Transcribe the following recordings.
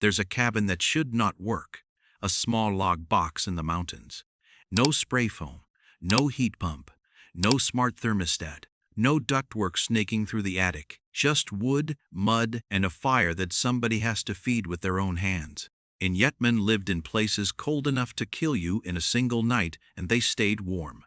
there's a cabin that should not work. A small log box in the mountains. No spray foam, no heat pump, no smart thermostat, no ductwork snaking through the attic, just wood, mud, and a fire that somebody has to feed with their own hands. And yet men lived in places cold enough to kill you in a single night, and they stayed warm.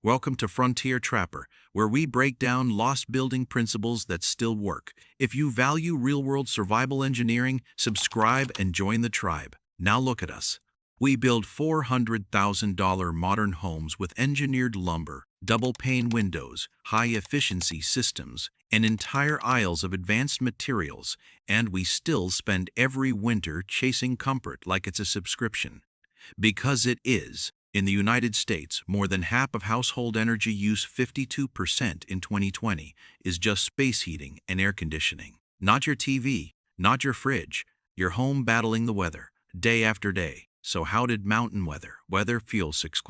Welcome to Frontier Trapper, where we break down lost building principles that still work. If you value real-world survival engineering, subscribe and join the tribe. Now look at us. We build $400,000 modern homes with engineered lumber, double-pane windows, high-efficiency systems, and entire aisles of advanced materials, and we still spend every winter chasing comfort like it's a subscription. Because it is. In the United States, more than half of household energy use, 52% in 2020, is just space heating and air conditioning. Not your TV, not your fridge, your home battling the weather, day after day. So how did mountain weather feel 6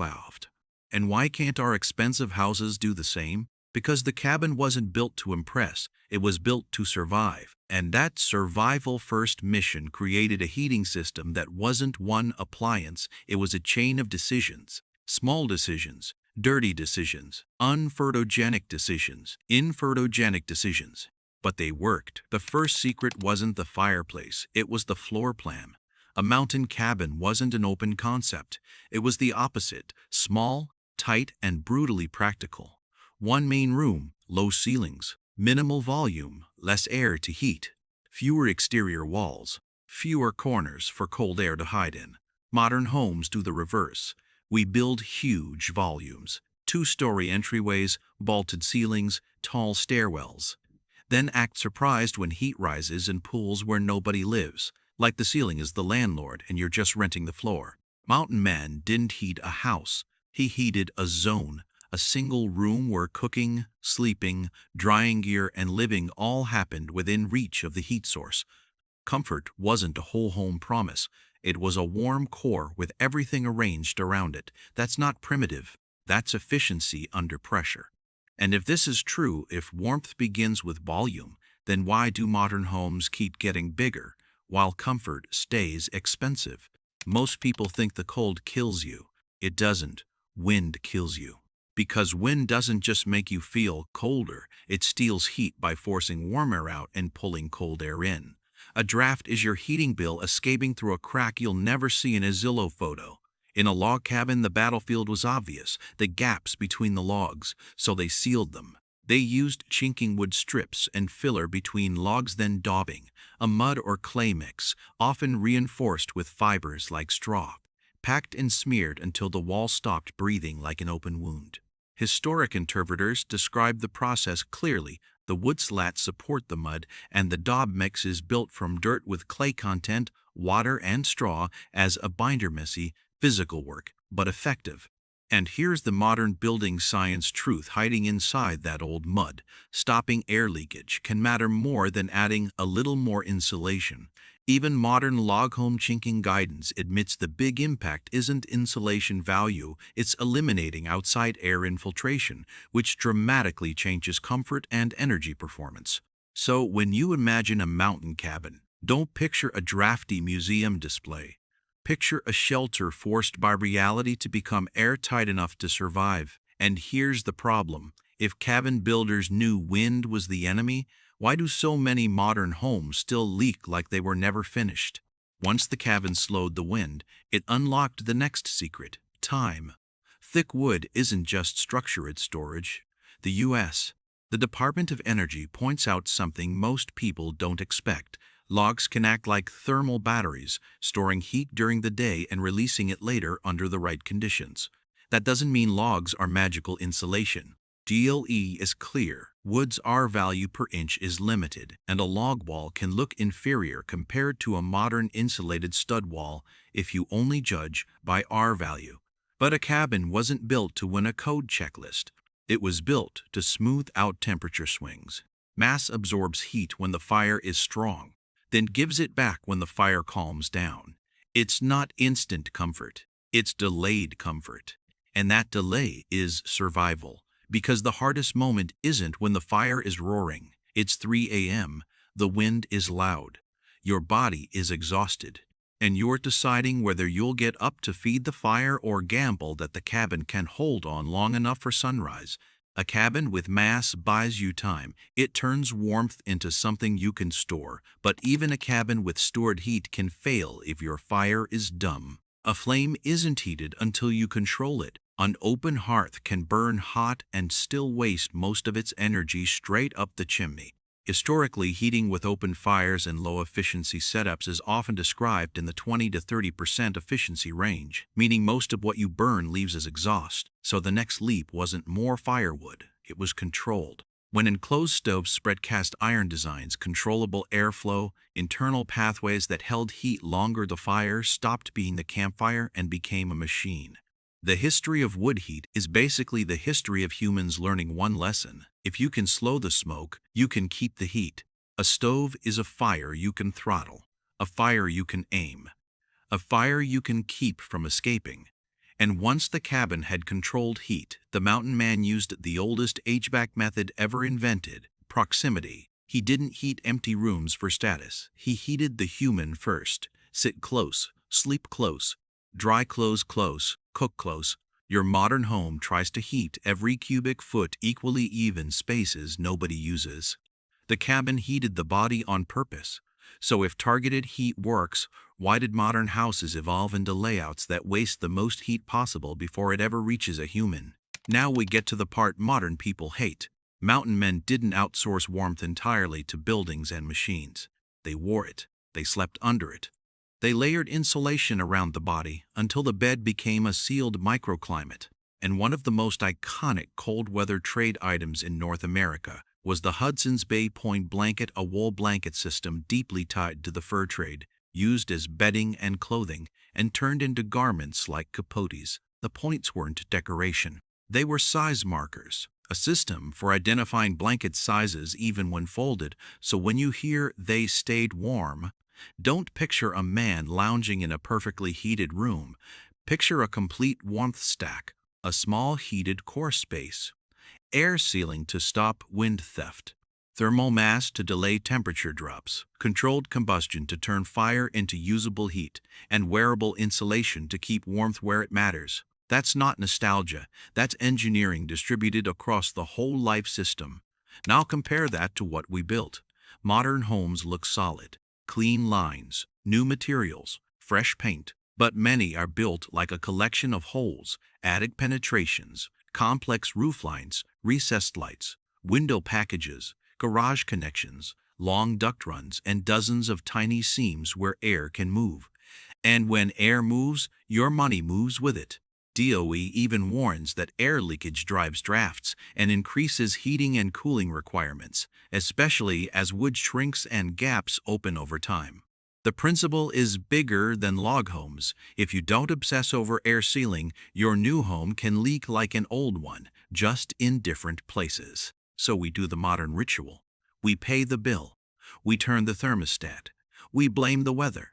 And why can't our expensive houses do the same? Because the cabin wasn't built to impress, it was built to survive. And that survival-first mission created a heating system that wasn't one appliance, it was a chain of decisions. Small decisions, dirty decisions, unphotogenic decisions, infotogenic decisions. But they worked. The first secret wasn't the fireplace, it was the floor plan. A mountain cabin wasn't an open concept, it was the opposite, small, tight, and brutally practical. One main room, low ceilings, minimal volume, less air to heat, fewer exterior walls, fewer corners for cold air to hide in. Modern homes do the reverse. We build huge volumes, 2-story entryways, vaulted ceilings, tall stairwells. Then act surprised when heat rises in pools where nobody lives, like the ceiling is the landlord and you're just renting the floor. Mountain Man didn't heat a house, he heated a zone. A single room where cooking, sleeping, drying gear, and living all happened within reach of the heat source. Comfort wasn't a whole home promise. It was a warm core with everything arranged around it. That's not primitive. That's efficiency under pressure. And if this is true, if warmth begins with volume, then why do modern homes keep getting bigger while comfort stays expensive? Most people think the cold kills you. It doesn't. Wind kills you. Because wind doesn't just make you feel colder, it steals heat by forcing warm air out and pulling cold air in. A draft is your heating bill escaping through a crack you'll never see in a Zillow photo. In a log cabin, the battlefield was obvious, the gaps between the logs, so they sealed them. They used chinking wood strips and filler between logs, then daubing, a mud or clay mix, often reinforced with fibers like straw, packed and smeared until the wall stopped breathing like an open wound. Historic interpreters describe the process clearly. The wood slats support the mud, and the daub mix is built from dirt with clay content, water, and straw as a binder. Messy, physical work, but effective. And here's the modern building science truth hiding inside that old mud. Stopping air leakage can matter more than adding a little more insulation. Even modern log home chinking guidance admits the big impact isn't insulation value, it's eliminating outside air infiltration, which dramatically changes comfort and energy performance. So when you imagine a mountain cabin, don't picture a drafty museum display. Picture a shelter forced by reality to become airtight enough to survive. And here's the problem. If cabin builders knew wind was the enemy, why do so many modern homes still leak like they were never finished? Once the cabin slowed the wind, it unlocked the next secret: time. Thick wood isn't just structure, it's storage. The U.S. The Department of Energy points out something most people don't expect. Logs can act like thermal batteries, storing heat during the day and releasing it later under the right conditions. That doesn't mean logs are magical insulation. DLE is clear. Wood's R value per inch is limited, and a log wall can look inferior compared to a modern insulated stud wall if you only judge by R value. But a cabin wasn't built to win a code checklist. It was built to smooth out temperature swings. Mass absorbs heat when the fire is strong, then gives it back when the fire calms down. It's not instant comfort, it's delayed comfort. And that delay is survival. Because the hardest moment isn't when the fire is roaring, it's 3 a.m., the wind is loud. Your body is exhausted, and you're deciding whether you'll get up to feed the fire or gamble that the cabin can hold on long enough for sunrise. A cabin with mass buys you time. It turns warmth into something you can store, but even a cabin with stored heat can fail if your fire is dumb. A flame isn't heated until you control it. An open hearth can burn hot and still waste most of its energy straight up the chimney. Historically, heating with open fires and low-efficiency setups is often described in the 20 to 30% efficiency range, meaning most of what you burn leaves as exhaust. So the next leap wasn't more firewood, it was controlled. When enclosed stoves spread cast iron designs, controllable airflow, internal pathways that held heat longer, the fire stopped being the campfire and became a machine. The history of wood heat is basically the history of humans learning one lesson. If you can slow the smoke, you can keep the heat. A stove is a fire you can throttle, a fire you can aim, a fire you can keep from escaping. And once the cabin had controlled heat, the mountain man used the oldest HVAC method ever invented: proximity. He didn't heat empty rooms for status. He heated the human first. Sit close, sleep close, dry clothes close, cook close. Your modern home tries to heat every cubic foot equally, even spaces nobody uses. The cabin heated the body on purpose. So if targeted heat works, why did modern houses evolve into layouts that waste the most heat possible before it ever reaches a human? Now we get to the part modern people hate. Mountain men didn't outsource warmth entirely to buildings and machines. They wore it. They slept under it. They layered insulation around the body until the bed became a sealed microclimate. And one of the most iconic cold weather trade items in North America was the Hudson's Bay Point blanket, a wool blanket system deeply tied to the fur trade, used as bedding and clothing, and turned into garments like capotes. The points weren't decoration. They were size markers, a system for identifying blanket sizes even when folded, so when you hear "they stayed warm," don't picture a man lounging in a perfectly heated room. Picture a complete warmth stack, a small heated core space, air sealing to stop wind theft, thermal mass to delay temperature drops, controlled combustion to turn fire into usable heat, and wearable insulation to keep warmth where it matters. That's not nostalgia, that's engineering distributed across the whole life system. Now compare that to what we built. Modern homes look solid. Clean lines, new materials, fresh paint, but many are built like a collection of holes: attic penetrations, complex roof lines, recessed lights, window packages, garage connections, long duct runs, and dozens of tiny seams where air can move. And when air moves, your money moves with it. DOE even warns that air leakage drives drafts and increases heating and cooling requirements, especially as wood shrinks and gaps open over time. The principle is bigger than log homes. If you don't obsess over air sealing, your new home can leak like an old one, just in different places. So we do the modern ritual. We pay the bill. We turn the thermostat. We blame the weather.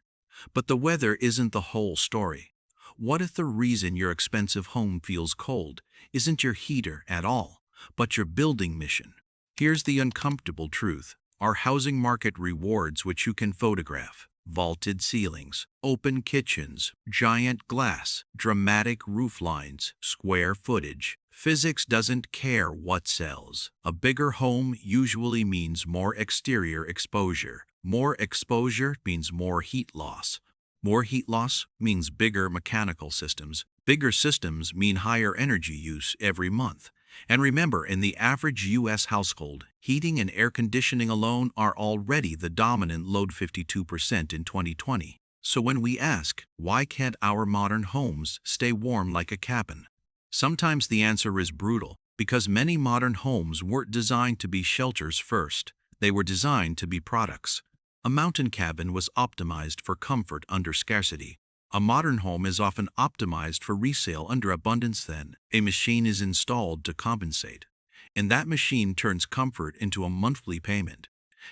But the weather isn't the whole story. What if the reason your expensive home feels cold isn't your heater at all, but your building mission? Here's the uncomfortable truth. Our housing market rewards what you can photograph: vaulted ceilings, open kitchens, giant glass, dramatic roof lines, square footage. Physics doesn't care what sells. A bigger home usually means more exterior exposure. More exposure means more heat loss. More heat loss means bigger mechanical systems. Bigger systems mean higher energy use every month. And remember, in the average U.S. household, heating and air conditioning alone are already the dominant load, 52% in 2020. So when we ask, why can't our modern homes stay warm like a cabin? Sometimes the answer is brutal, because many modern homes weren't designed to be shelters first. They were designed to be products. A mountain cabin was optimized for comfort under scarcity. A modern home is often optimized for resale under abundance. Then a machine is installed to compensate, and that machine turns comfort into a monthly payment.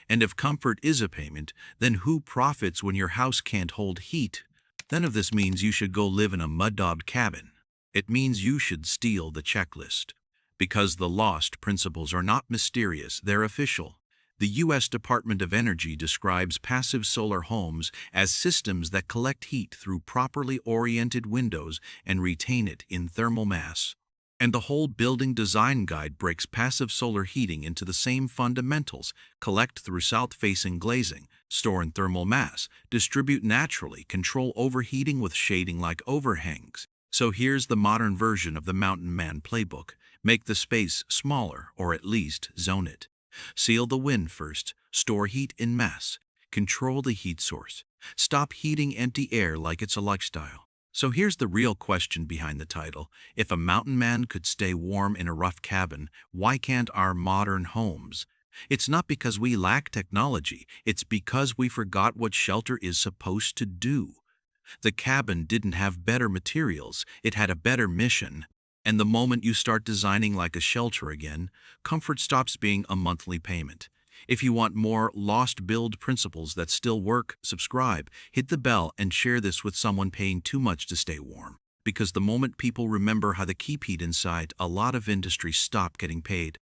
And if comfort is a payment, then who profits when your house can't hold heat? None of this means you should go live in a mud-daubed cabin. It means you should steal the checklist. Because the lost principles are not mysterious, they're official. The U.S. Department of Energy describes passive solar homes as systems that collect heat through properly oriented windows and retain it in thermal mass. And the whole building design guide breaks passive solar heating into the same fundamentals: collect through south-facing glazing, store in thermal mass, distribute naturally, control overheating with shading like overhangs. So here's the modern version of the Mountain Man playbook. Make the space smaller, or at least zone it. Seal the wind first, store heat in mass, control the heat source. Stop heating empty air like it's a lifestyle. So here's the real question behind the title. If a mountain man could stay warm in a rough cabin, why can't our modern homes? It's not because we lack technology, it's because we forgot what shelter is supposed to do. The cabin didn't have better materials, it had a better mission. And the moment you start designing like a shelter again, comfort stops being a monthly payment. If you want more lost build principles that still work, subscribe, hit the bell, and share this with someone paying too much to stay warm. Because the moment people remember how to keep heat inside, a lot of industries stop getting paid.